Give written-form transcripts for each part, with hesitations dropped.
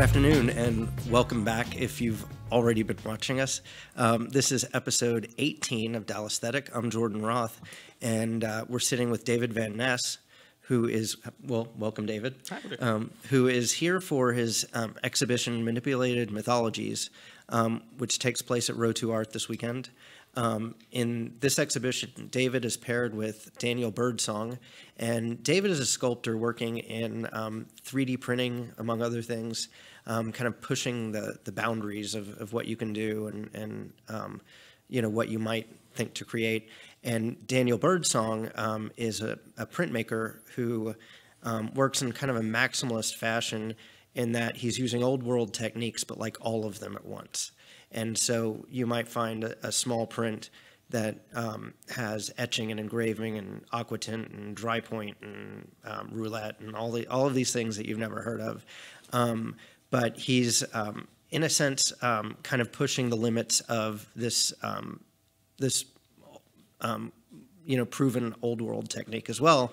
afternoon and welcome back if you've already been watching us. This is episode 18 of DALLAESTHETIC. I'm Jordan Roth, and we're sitting with David Van Ness, who is, well, welcome David, who is here for his exhibition Manipulated Mythologies, which takes place at Row 2 Art this weekend. In this exhibition, David is paired with Daniel Birdsong, and David is a sculptor working in 3D printing, among other things, kind of pushing the boundaries of what you can do and you know, what you might think to create. And Daniel Birdsong is a printmaker who works in kind of a maximalist fashion in that he's using old world techniques, but like all of them at once. And so you might find a small print that has etching and engraving and aquatint and dry point and roulette and all of these things that you've never heard of. But he's, in a sense, kind of pushing the limits of this, you know, proven old world technique as well.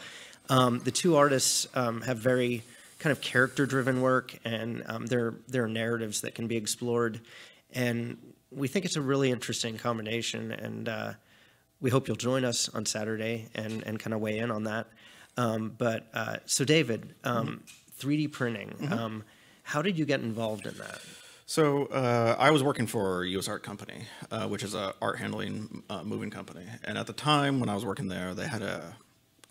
The two artists have very kind of character-driven work, and there are narratives that can be explored. And we think it's a really interesting combination, and we hope you'll join us on Saturday and kind of weigh in on that. So David, 3D printing, how did you get involved in that? So I was working for US Art Company, which is a art handling moving company. And at the time when I was working there, they had a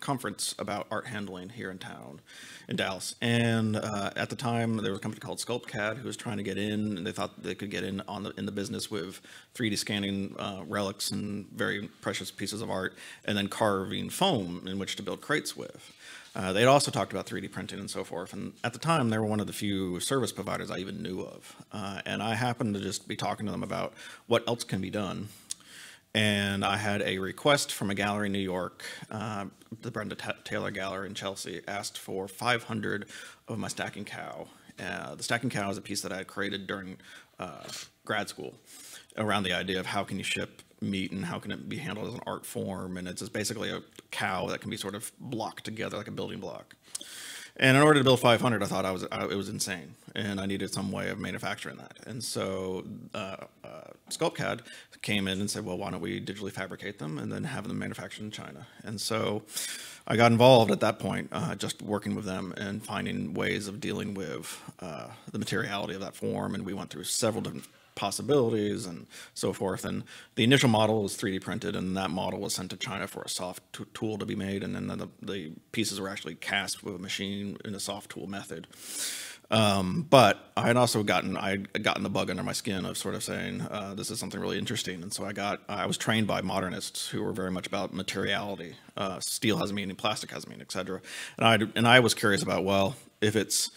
conference about art handling here in town, in Dallas. And at the time, there was a company called SculptCAD who was trying to get in, and they thought they could get in in the business with 3D scanning relics and very precious pieces of art, and then carving foam in which to build crates with. They'd also talked about 3D printing and so forth. And at the time, they were one of the few service providers I even knew of. And I happened to just be talking to them about what else can be done. And I had a request from a gallery in New York, the Brenda Taylor Gallery in Chelsea, asked for 500 of my Stacking Cow. The Stacking Cow is a piece that I had created during grad school around the idea of how can you ship meat and how can it be handled as an art form. And it's just basically a cow that can be sort of blocked together like a building block. And in order to build 500, I thought it was insane, and I needed some way of manufacturing that. And so SculptCAD came in and said, well, why don't we digitally fabricate them and then have them manufactured in China? And so I got involved at that point, just working with them and finding ways of dealing with the materiality of that form. And we went through several different possibilities and so forth. And the initial model was 3D printed, and that model was sent to China for a soft tool to be made, and then the pieces were actually cast with a machine in a soft tool method. But I had also gotten the bug under my skin of sort of saying this is something really interesting, and so I was trained by modernists who were very much about materiality. Steel has a meaning, plastic has a meaning, etc. And I was curious about, well, if it's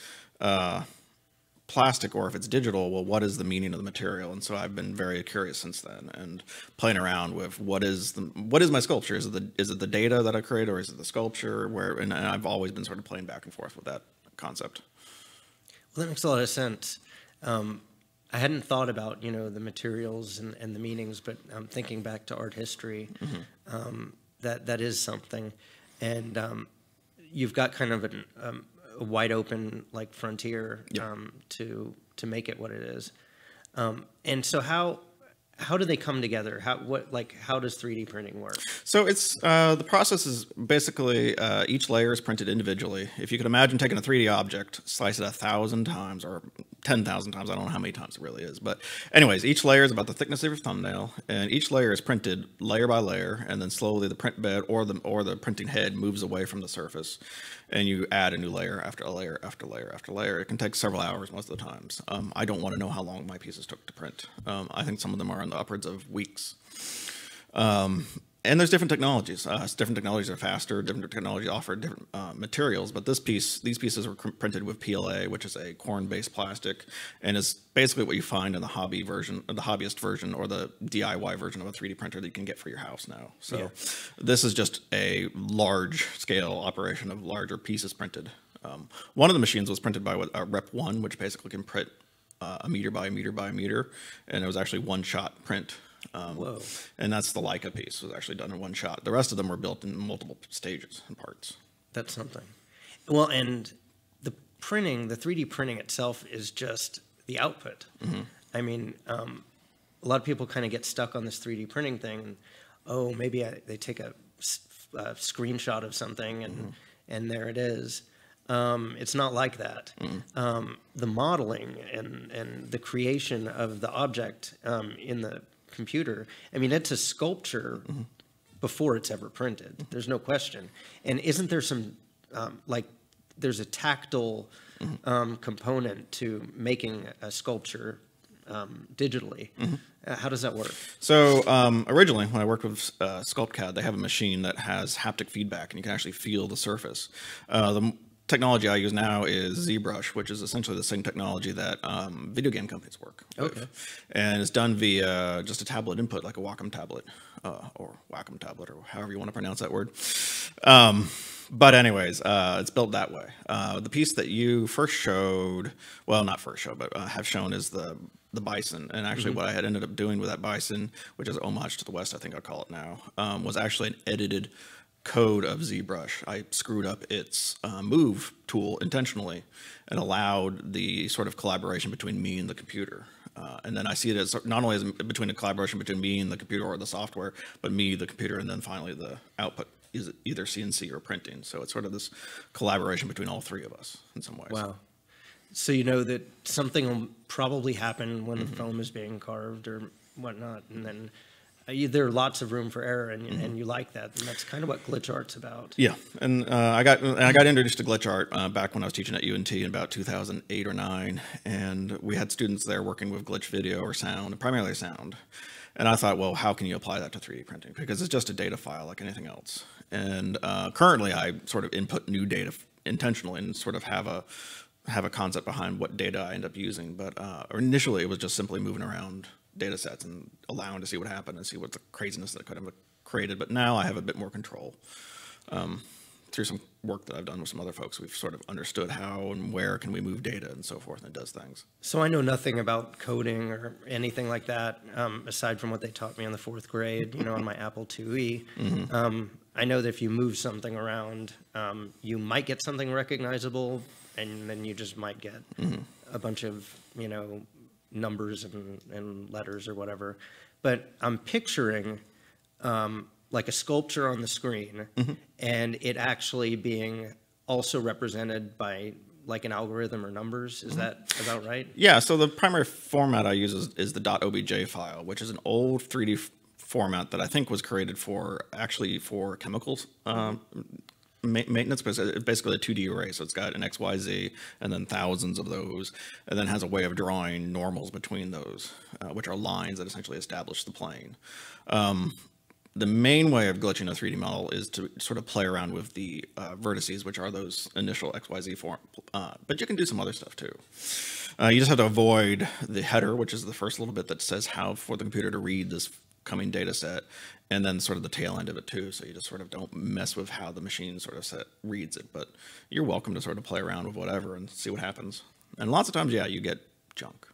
plastic or if it's digital, well, what is the meaning of the material? And so I've been very curious since then and playing around with what is my sculpture? Is it the data that I create, or is it the sculpture? And I've always been sort of playing back and forth with that concept. Well, that makes a lot of sense. I hadn't thought about, you know, the materials and the meanings, but thinking back to art history, that is something. And you've got kind of a wide open like frontier to make it what it is. And so how do they come together? How does 3D printing work? So it's the process is basically each layer is printed individually. If you could imagine taking a 3D object, slice it 1,000 times or 10,000 times. I don't know how many times it really is, but anyways, each layer is about the thickness of your thumbnail, and each layer is printed layer by layer, and then slowly the print bed or the printing head moves away from the surface, and you add a new layer after layer after layer after layer. It can take several hours most of the times. I don't want to know how long my pieces took to print. I think some of them are in the upwards of weeks. And there's different technologies. Different technologies are faster. Different technologies offer different materials. But these pieces were printed with PLA, which is a corn-based plastic, and is basically what you find in the hobbyist version, or the DIY version of a 3D printer that you can get for your house now. So this is just a large-scale operation of larger pieces printed. One of the machines was printed by Rep 1, which basically can print a meter by a meter by a meter, and it was actually one-shot print. Whoa. And that's the Leica piece, was actually done in one shot. The rest of them were built in multiple stages and parts. That's something. Well, and printing, the 3D printing itself is just the output. I mean, a lot of people kind of get stuck on this 3D printing thing. And, oh, maybe they take a screenshot of something and there it is. It's not like that. The modeling and the creation of the object in the computer, I mean, it's a sculpture before it's ever printed. There's no question. And isn't there some, like, there's a tactile component to making a sculpture digitally. How does that work? So originally, when I worked with SculptCAD, they have a machine that has haptic feedback, and you can actually feel the surface. The technology I use now is ZBrush, which is essentially the same technology that video game companies work with. And it's done via just a tablet input, like a Wacom tablet, or Wacom tablet, or however you want to pronounce that word. But anyways, it's built that way. The piece that you first showed, well, not first showed, but have shown is the bison. And actually what I had ended up doing with that bison, which is homage to the West, I think I'll call it now, was actually an edited code of ZBrush. I screwed up its move tool intentionally and allowed the sort of collaboration between me and the computer. And then I see it as not only as between a collaboration between me and the computer or the software, but me, the computer, and then finally the output is either CNC or printing. So it's sort of this collaboration between all three of us in some ways. Wow. So you know that something will probably happen when foam is being carved or whatnot, and then there are lots of room for error, and you like that, and that's kind of what glitch art's about. Yeah, and I got introduced to glitch art back when I was teaching at UNT in about 2008 or 9, and we had students there working with glitch video or sound, primarily sound. And I thought, well, how can you apply that to 3D printing? Because it's just a data file like anything else. And currently, I sort of input new data intentionally and sort of have a concept behind what data I end up using. But initially, it was just simply moving around data sets and allowing to see what happened and see what the craziness that could have created. But now I have a bit more control. Through some work that I've done with some other folks, we've sort of understood how and where can we move data and so forth, and it does things. So I know nothing about coding or anything like that, aside from what they taught me in the 4th grade, you know, on my Apple IIe. I know that if you move something around, you might get something recognizable, and then you just might get a bunch of, you know, numbers and letters or whatever. But I'm picturing like a sculpture on the screen, and it actually being also represented by like an algorithm or numbers. Is that about right? Yeah, so the primary format I use is the .obj file, which is an old 3D format that I think was created for chemicals maintenance, because it's basically a 2D array. So it's got an XYZ and then thousands of those, and then has a way of drawing normals between those, which are lines that essentially establish the plane. The main way of glitching a 3D model is to sort of play around with the vertices, which are those initial XYZ form. But you can do some other stuff too. You just have to avoid the header, which is the first little bit that says how for the computer to read this coming data set, and then sort of the tail end of it too. So you just sort of don't mess with how the machine sort of reads it. But you're welcome to sort of play around with whatever and see what happens. And lots of times, yeah, you get junk.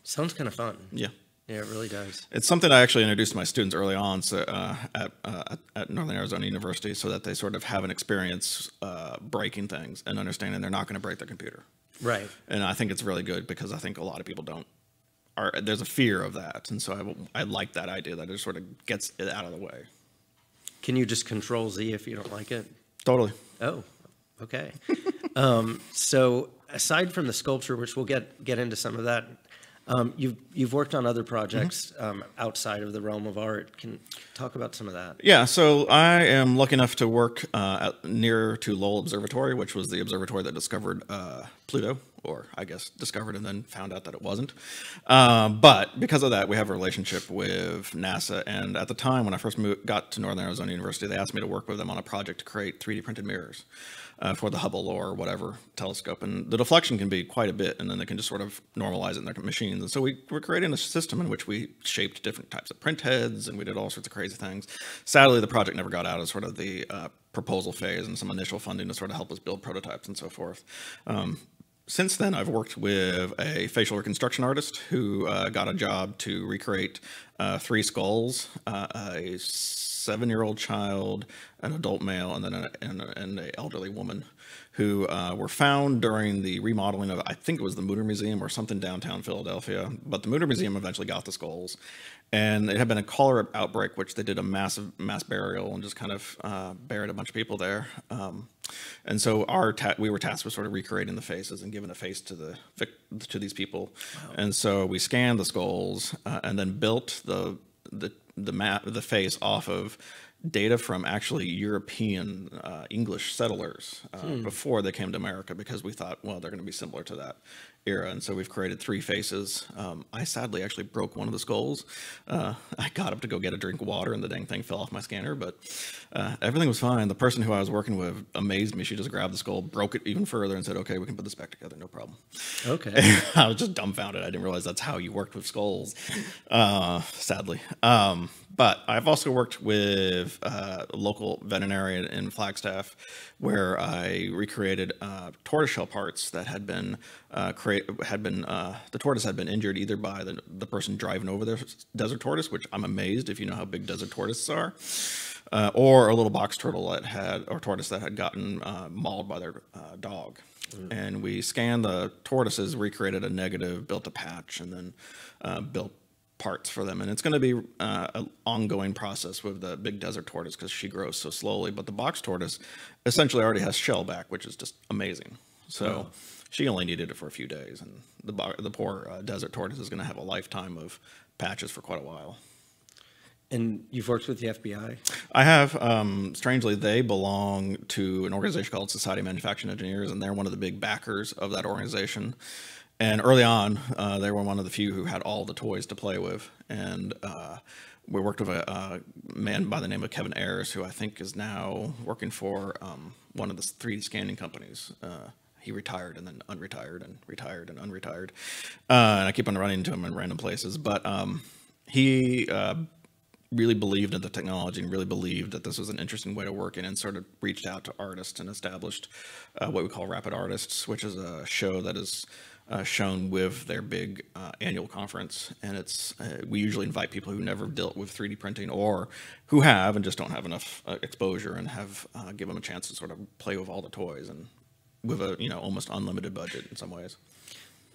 Sounds kind of fun. Yeah. Yeah, it really does. It's something I actually introduced to my students early on at Northern Arizona University, so that they sort of have an experience breaking things and understanding they're not going to break their computer. Right. And I think it's really good, because I think a lot of people there's a fear of that. And so I like that idea that it sort of gets it out of the way. Can you just Control Z if you don't like it? Totally. Oh, okay. So aside from the sculpture, which we'll get into some of that, you've worked on other projects outside of the realm of art. Can you talk about some of that? Yeah, so I am lucky enough to work near to Lowell Observatory, which was the observatory that discovered Pluto, or I guess discovered and then found out that it wasn't. But because of that, we have a relationship with NASA. And at the time when I first got to Northern Arizona University, they asked me to work with them on a project to create 3D printed mirrors for the Hubble or whatever telescope. And the deflection can be quite a bit, and then they can just sort of normalize it in their machines. And so we were creating a system in which we shaped different types of print heads, and we did all sorts of crazy things. Sadly, the project never got out of sort of the proposal phase and some initial funding to sort of help us build prototypes and so forth. since then, I've worked with a facial reconstruction artist who got a job to recreate 3 skulls, a 7-year-old child, an adult male, and then an elderly woman who were found during the remodeling of, I think it was the Mutter Museum or something downtown Philadelphia. But the Mutter Museum eventually got the skulls. And it had been a cholera outbreak, which they did a massive mass burial and just kind of buried a bunch of people there. And so we were tasked with sort of recreating the faces and giving a face to these people. Wow. And so we scanned the skulls and then built the face off of data from actually European English settlers before they came to America, because we thought, well, they're going to be similar to that era. And so we've created 3 faces. I sadly actually broke one of the skulls. I got up to go get a drink of water and the dang thing fell off my scanner, but everything was fine. The person who I was working with amazed me. She just grabbed the skull, broke it even further, and said, okay, we can put this back together, no problem. Okay. I was just dumbfounded. I didn't realize that's how you worked with skulls, sadly. But I've also worked with a local veterinarian in Flagstaff, where I recreated tortoiseshell parts that had been the tortoise had been injured either by the person driving over their desert tortoise, which I'm amazed if you know how big desert tortoises are, or a little box turtle tortoise that had gotten mauled by their dog. And we scanned the tortoises, recreated a negative, built a patch, and then built parts for them. And it's going to be an ongoing process with the big desert tortoise because she grows so slowly. But the box tortoise essentially already has shell back, which is just amazing. So she only needed it for a few days, and the poor desert tortoise is going to have a lifetime of patches for quite a while. And you've worked with the FBI? I have. Strangely, they belong to an organization called Society of Manufacturing Engineers, and they're one of the big backers of that organization. And early on, they were one of the few who had all the toys to play with. And we worked with a man by the name of Kevin Ayers, who I think is now working for one of the 3D scanning companies. He retired and then unretired and retired and unretired. And I keep on running into him in random places. But he really believed in the technology and really believed that this was an interesting way to work in, and sort of reached out to artists and established what we call Rapid Artists, which is a show that is shown with their big annual conference. And it's we usually invite people who never dealt with 3D printing, or who have and just don't have enough exposure, and have give them a chance to sort of play with all the toys, and with a almost unlimited budget in some ways.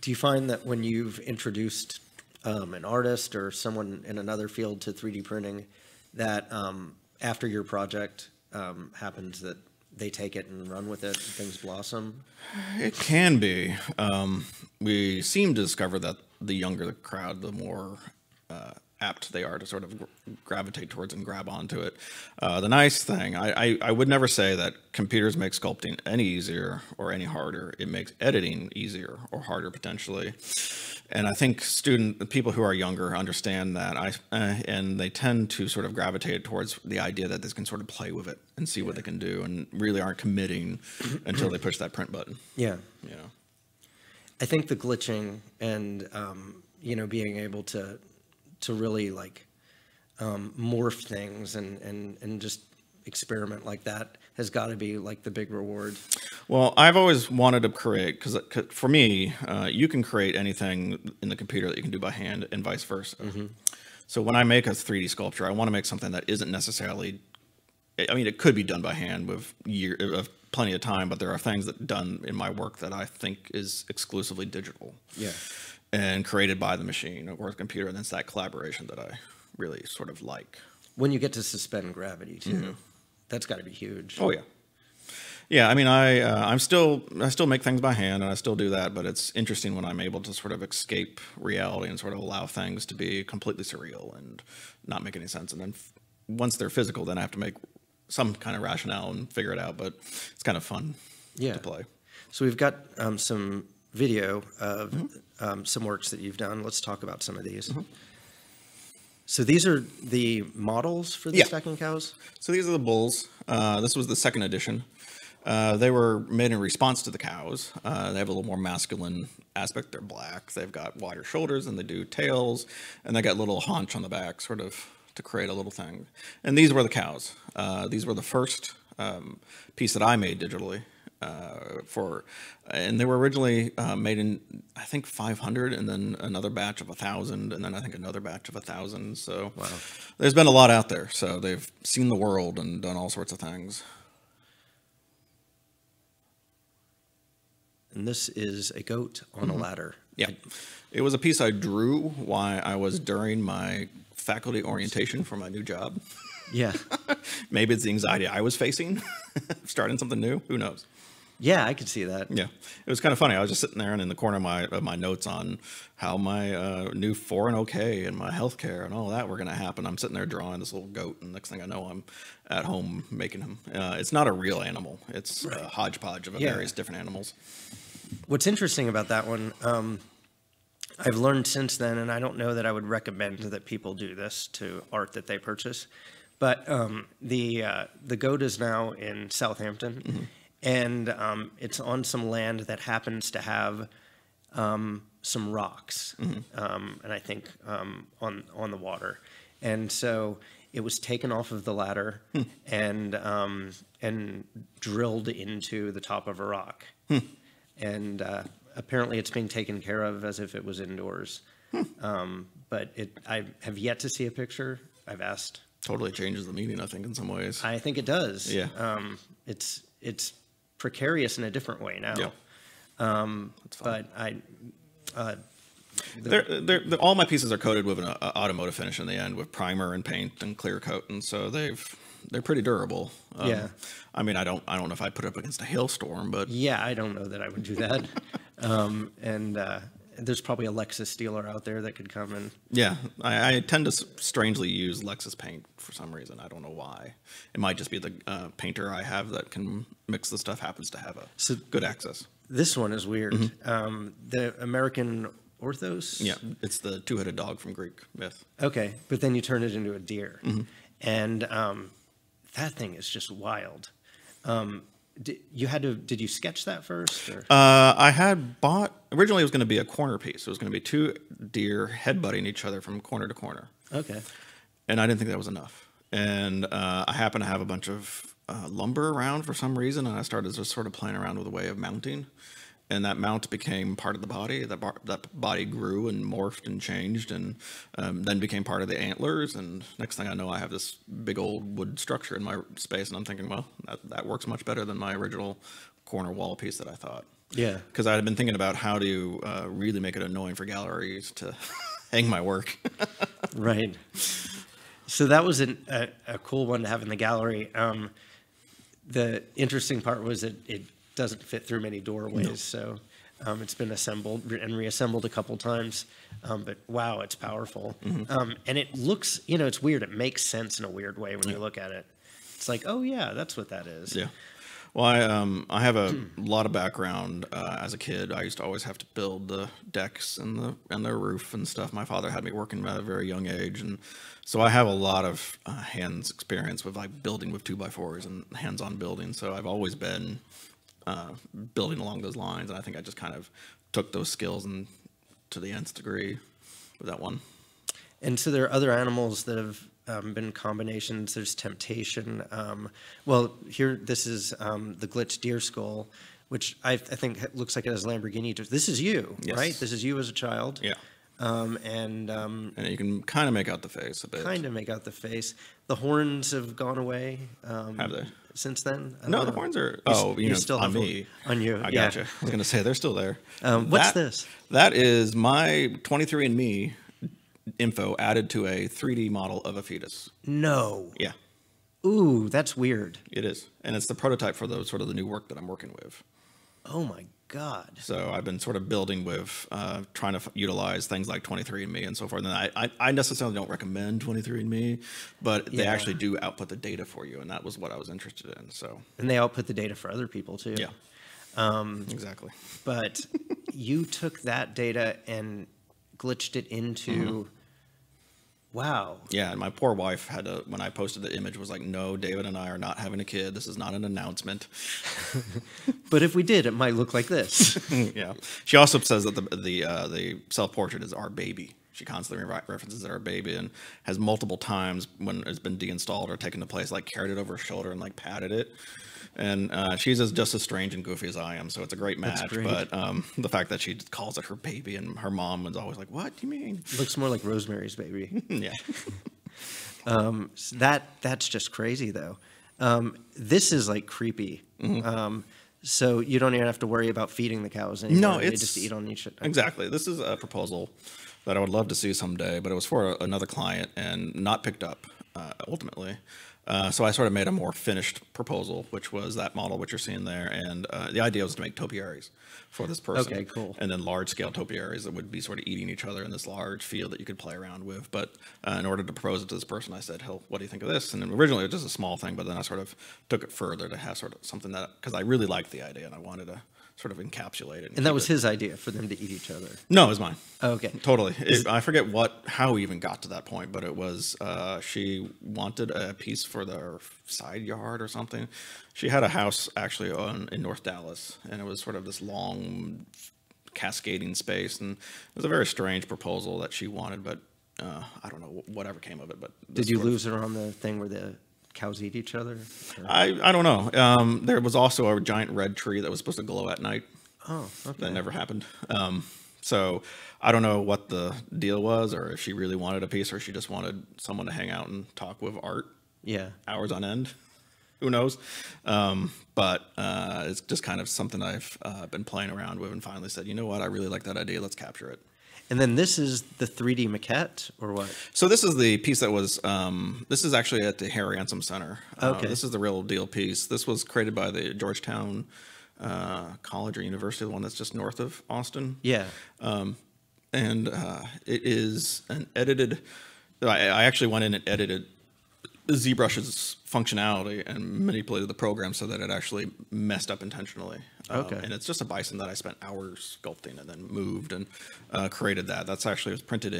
Do you find that when you've introduced an artist or someone in another field to 3D printing, that after your project happens, that they take it and run with it and things blossom? It can be. We seem to discover that the younger the crowd, the more apt they are to sort of gravitate towards and grab onto it. The nice thing, I would never say that computers make sculpting any easier or any harder. It makes editing easier or harder potentially. And I think people who are younger understand that, and they tend to sort of gravitate towards the idea that they can sort of play with it and see what they can do, and really aren't committing until they push that print button. Yeah. I think the glitching and being able to really like morph things and just experiment like that has got to be like the big reward. Well, I've always wanted to create, because for me, you can create anything in the computer that you can do by hand, and vice versa. Mm-hmm. So when I make a 3D sculpture, I want to make something that isn't necessarily, I mean, it could be done by hand with plenty of time, but there are things that done in my work that I think is exclusively digital. Yeah. And created by the machine or the computer, and it's that collaboration that I really sort of like. When you get to suspend gravity too, that's got to be huge. Oh yeah, yeah. I mean, I still make things by hand, and I still do that. But it's interesting when I'm able to sort of escape reality and sort of allow things to be completely surreal and not make any sense. And then once they're physical, then I have to make some kind of rationale and figure it out. But it's kind of fun to play. So we've got some video of some works that you've done. Let's talk about some of these. So these are the models for the stacking cows? So these are the bulls. This was the second edition. They were made in response to the cows. They have a little more masculine aspect. They're black. They've got wider shoulders than they do tails. And they got a little haunch on the back, sort of to create a little thing. And these were the cows. These were the first piece that I made digitally. and they were originally made in, I think, 500, and then another batch of 1,000, and then I think another batch of 1,000. So wow. There's been a lot out there. So they've seen the world and done all sorts of things. And this is a goat on a ladder. Yeah. It was a piece I drew while I was during my faculty orientation for my new job. Yeah. Maybe it's the anxiety I was facing, starting something new. Who knows? Yeah, I could see that. Yeah. It was kind of funny. I was just sitting there and in the corner of my notes on how my new 401k and my healthcare and all that were going to happen. I'm sitting there drawing this little goat, and next thing I know, I'm at home making him. It's not a real animal. It's a hodgepodge of various different animals. What's interesting about that one, I've learned since then, and I don't know that I would recommend that people do this to art that they purchase, but the goat is now in Southampton, and it's on some land that happens to have some rocks, and I think on the water, and so it was taken off of the ladder and drilled into the top of a rock. And apparently it's being taken care of as if it was indoors. But I have yet to see a picture. I've asked. Totally changes the meaning, I think, in some ways. I think it does. Yeah. It's precarious in a different way now. Yeah. That's fine. But all my pieces are coated with an automotive finish in the end, with primer and paint and clear coat, and so they're pretty durable. Yeah. I mean, I don't know if I'd put it up against a hailstorm, but yeah, I don't know that I would do that. And there's probably a Lexus dealer out there that could come and. Yeah, I tend to strangely use Lexus paint for some reason. I don't know why. It might just be the painter I have that can mix the stuff happens to have good access. This one is weird. The American Orthos. Yeah, it's the two-headed dog from Greek myth. Okay, but then you turn it into a deer, and that thing is just wild. Did you sketch that first? Or? I had bought, originally it was going to be a corner piece. It was going to be two deer headbutting each other from corner to corner. Okay. And I didn't think that was enough. And I happened to have a bunch of lumber around for some reason, and I started just sort of playing around with a way of mounting. And that mount became part of the body. That body grew and morphed and changed, and then became part of the antlers. And next thing I know, I have this big old wood structure in my space, and I'm thinking, well, that works much better than my original corner wall piece that I thought. Yeah. Because I had been thinking about how to really make it annoying for galleries to hang my work. Right. So that was a cool one to have in the gallery. The interesting part was that it doesn't fit through many doorways, so it's been assembled and reassembled a couple times, but wow, it's powerful. And it looks, it's weird. It makes sense in a weird way when you look at it. It's like, oh yeah, that's what that is. Yeah. Well, I have a lot of background as a kid. I used to always have to build the decks and the roof and stuff. My father had me working at a very young age, and so I have a lot of hands experience with like building with 2x4s and hands-on building. So I've always been building along those lines, and I think I just kind of took those skills and to the nth degree with that one. And so there are other animals that have been combinations. There's temptation. Well, here, this is the glitch deer skull, which I think looks like it has Lamborghini. This is you, right? This is you as a child. Yeah. And you can kind of make out the face a bit. Kind of make out the face. The horns have gone away. Have they? Since then? No, the horns are. You still have me. On you. I gotcha. I was going to say they're still there. What's this? That is my 23andMe info added to a 3D model of a fetus. No. Yeah. Ooh, that's weird. It is, and it's the prototype for the new work that I'm working with. Oh my God. So I've been sort of building with trying to utilize things like 23andMe and so forth. And I necessarily don't recommend 23andMe, but they actually do output the data for you, and that was what I was interested in. So. And they output the data for other people too. Yeah. Exactly. But you took that data and glitched it into. Wow. Yeah, and my poor wife had to, when I posted the image, was like, no, David and I are not having a kid. This is not an announcement. But if we did, it might look like this. Yeah. She also says that the self-portrait is our baby. She constantly references it, our baby, and has multiple times when it's been deinstalled or taken to place, like carried it over her shoulder and like patted it. And she's just as strange and goofy as I am, so it's a great match. But the fact that she calls it her baby, and her mom was always like, "What do you mean?" Looks more like Rosemary's Baby. Yeah. That's just crazy, though. This is like creepy. So you don't even have to worry about feeding the cows anymore. No, they just eat on each other. Exactly. This is a proposal that I would love to see someday, but it was for another client and not picked up ultimately. So I sort of made a more finished proposal, which was that model which you're seeing there. And the idea was to make topiaries for this person. Okay, cool. And then large-scale topiaries that would be sort of eating each other in this large field that you could play around with. But in order to propose it to this person, I said, "Hell, what do you think of this?" And then originally it was just a small thing, but then I sort of took it further to have sort of something that, because I really liked the idea and I wanted to sort of encapsulate it. And that was his idea, for them to eat each other? No, it was mine. Oh, okay. Totally. I forget how we even got to that point, but it was she wanted a piece for their side yard or something. She had a house actually in North Dallas, and it was sort of this long cascading space, and it was a very strange proposal that she wanted, but I don't know whatever came of it. But did you lose her on the thing where the cows eat each other? I don't know. There was also a giant red tree that was supposed to glow at night. Oh, okay. That never happened. So I don't know what the deal was, or if she really wanted a piece, or she just wanted someone to hang out and talk with art. Yeah. Hours on end. Who knows? But it's just kind of something I've been playing around with, and finally said, you know what? I really like that idea. Let's capture it. And then this is the 3D maquette, or what? So this is the piece that was, this is actually at the Harry Ansem Center. Okay. This is the real deal piece. This was created by the Georgetown College or University, the one that's just north of Austin. Yeah. And it is an edited, I actually went in and edited ZBrush's functionality and manipulated the program so that it actually messed up intentionally. Okay. And it's just a bison that I spent hours sculpting and then moved and created that. That's actually was printed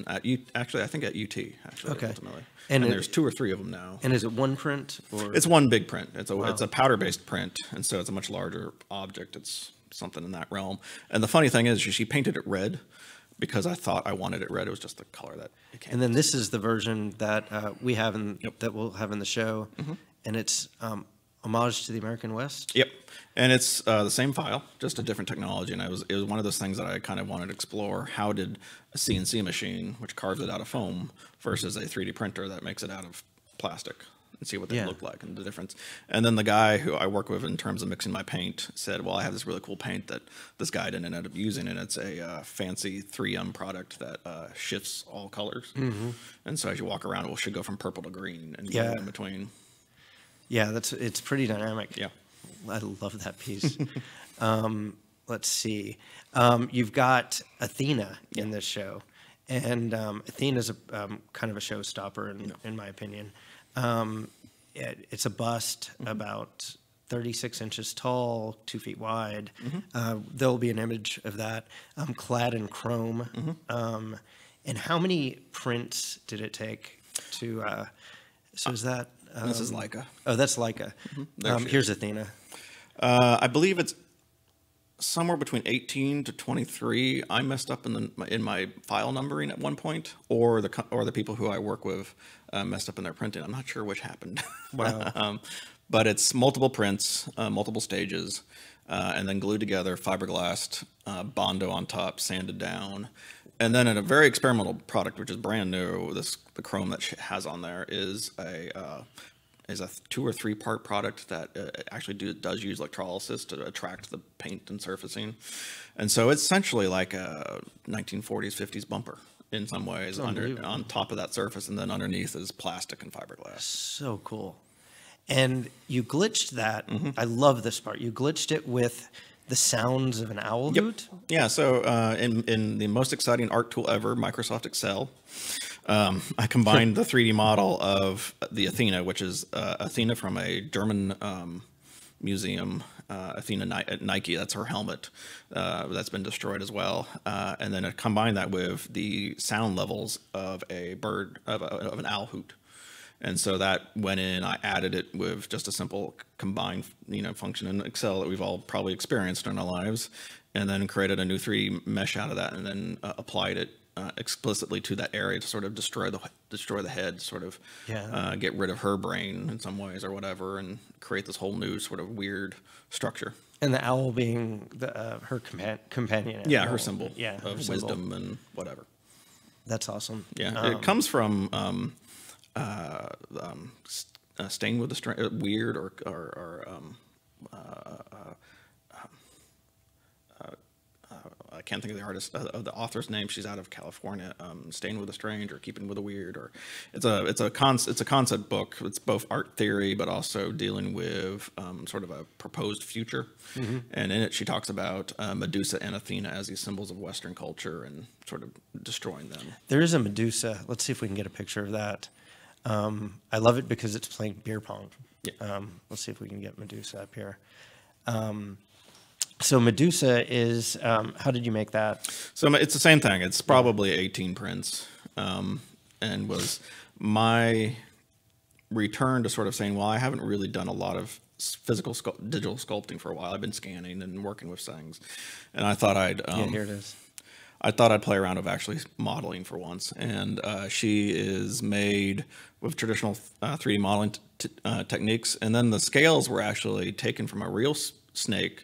actually I think at UT actually. Okay. Ultimately. And there's 2 or 3 of them now. And is it one print or? It's one big print. It's a powder based print, and so it's a much larger object. It's something in that realm. And the funny thing is, she painted it red, because I thought I wanted it red. It was just the color that it came. And then this is the version that we have that we'll have in the show, and it's homage to the American West. Yep, and it's the same file, just a different technology. And it was one of those things that I kind of wanted to explore. How did a CNC machine, which carves it out of foam, versus a 3D printer that makes it out of plastic, and see what they look like and the difference. And then the guy who I work with in terms of mixing my paint said, well, I have this really cool paint that this guy didn't end up using, and it's a fancy 3M product that shifts all colors. And so as you walk around, it should go from purple to green and go in between. Yeah, it's pretty dynamic. Yeah. I love that piece. Let's see. You've got Athena in this show, and Athena's kind of a showstopper in my opinion. It's a bust about 36 inches tall, 2 feet wide. There'll be an image of that, clad in chrome. And how many prints did it take to, so is that? This is Leica. Oh, that's Leica. Here's Athena. I believe it's somewhere between 18 to 23. I messed up in my file numbering at one point, or the people who I work with messed up in their printing. I'm not sure which happened. Wow. But it's multiple prints, multiple stages, and then glued together, fiberglassed, Bondo on top, sanded down. And then in a very experimental product, which is brand new, the chrome that she has on there is a 2 or 3 part product that actually does use electrolysis to attract the paint and surfacing. And so it's essentially like a 1940s, 50s bumper in some ways on top of that surface, and then underneath is plastic and fiberglass. So cool. And you glitched that. I love this part. You glitched it with the sounds of an owl hoot? Yeah, so in the most exciting art tool ever, Microsoft Excel, I combined the 3D model of the Athena, which is Athena from a German museum, Athena at Nike, that's her helmet, that's been destroyed as well. And then I combined that with the sound levels of a bird, of an owl hoot. And so that went in, I added it with just a simple combined, function in Excel that we've all probably experienced in our lives, and then created a new 3D mesh out of that, and then applied it explicitly to that area to sort of destroy the head, sort of get rid of her brain in some ways or whatever, and create this whole new sort of weird structure. And the owl being her companion. Yeah, her symbol of wisdom and whatever. That's awesome. Yeah, it comes from Staying with the Strange, weird or I can't think of the artist of the author's name. She's out of California. Staying with the Strange or Keeping with the Weird, or it's a concept book. It's both art theory but also dealing with sort of a proposed future. Mm-hmm. And in it, she talks about Medusa and Athena as these symbols of Western culture and sort of destroying them. There is a Medusa. Let's see if we can get a picture of that. I love it because it's playing beer pong. Yeah. Let's see if we can get Medusa up here. So Medusa is, how did you make that? So it's the same thing. It's probably 18 prints, and was my return to sort of saying, well, I haven't really done a lot of digital sculpting for a while. I've been scanning and working with things, and I thought I'd here it is. I thought I'd play around with actually modeling for once, and she is made with traditional 3D modeling techniques, and then the scales were actually taken from a real snake,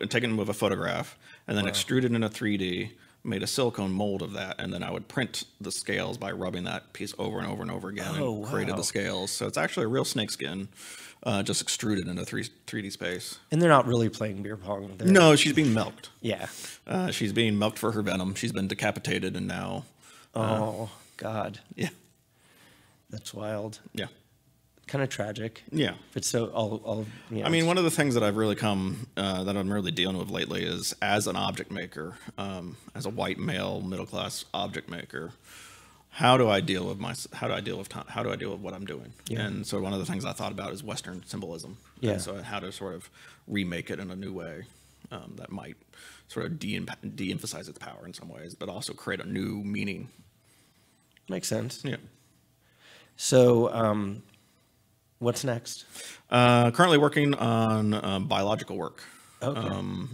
taken with a photograph, and then extruded in a 3D, made a silicone mold of that, and then I would print the scales by rubbing that piece over and over and over again, and created the scales. So it's actually a real snake skin, just extruded into 3D space. And they're not really playing beer pong. No, she's being milked. Yeah. She's being milked for her venom. She's been decapitated, and now... oh, God. Yeah. That's wild. Yeah. Kind of tragic. Yeah. But so all you know, I mean, one of the things that I've really that I'm really dealing with lately is, as an object maker, as a white male middle class object maker, how do I deal with what I'm doing? Yeah. And so one of the things I thought about is Western symbolism. Yeah. And so how to sort of remake it in a new way that might sort of de-emphasize its power in some ways, but also create a new meaning. Makes sense. Yeah. So, what's next? Currently working on biological work. Okay.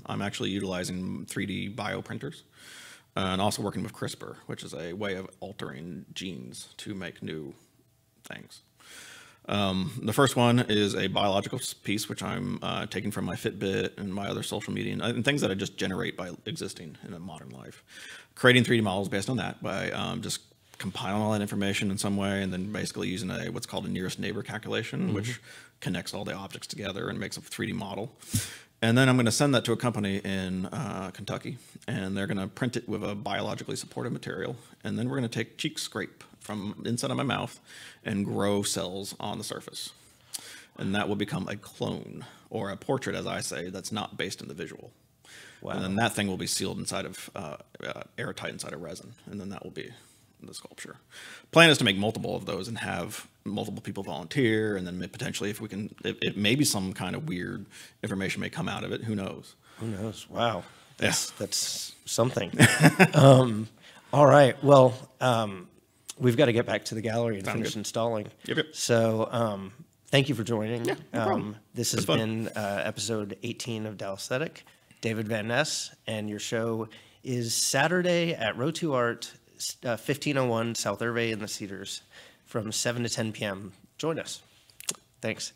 I'm actually utilizing 3D bioprinters, and also working with CRISPR, which is a way of altering genes to make new things. The first one is a biological piece, which I'm taking from my Fitbit and my other social media, and things that I just generate by existing in a modern life. Creating 3D models based on that by just compiling all that information in some way, and then basically using what's called a nearest neighbor calculation, which connects all the objects together and makes a 3D model. And then I'm going to send that to a company in Kentucky, and they're going to print it with a biologically supportive material. And then we're going to take cheek scrape from inside of my mouth and grow cells on the surface. And that will become a clone, or a portrait, as I say, that's not based in the visual. Wow. And then that thing will be sealed inside of, airtight inside of resin, and then that will be the sculpture. Plan is to make multiple of those and have multiple people volunteer, and then potentially, if we can, maybe some kind of weird information may come out of it. Who knows? Who knows? Wow. That's something. All right. Well, we've got to get back to the gallery and finish installing. Yep. So thank you for joining. Yeah, no problem. This has been episode 18 of DALLAESTHETIC. David Van Ness, and your show is Saturday at Row 2 Art, 1501 South Hervey in the Cedars, from 7 to 10 p.m. Join us. Thanks.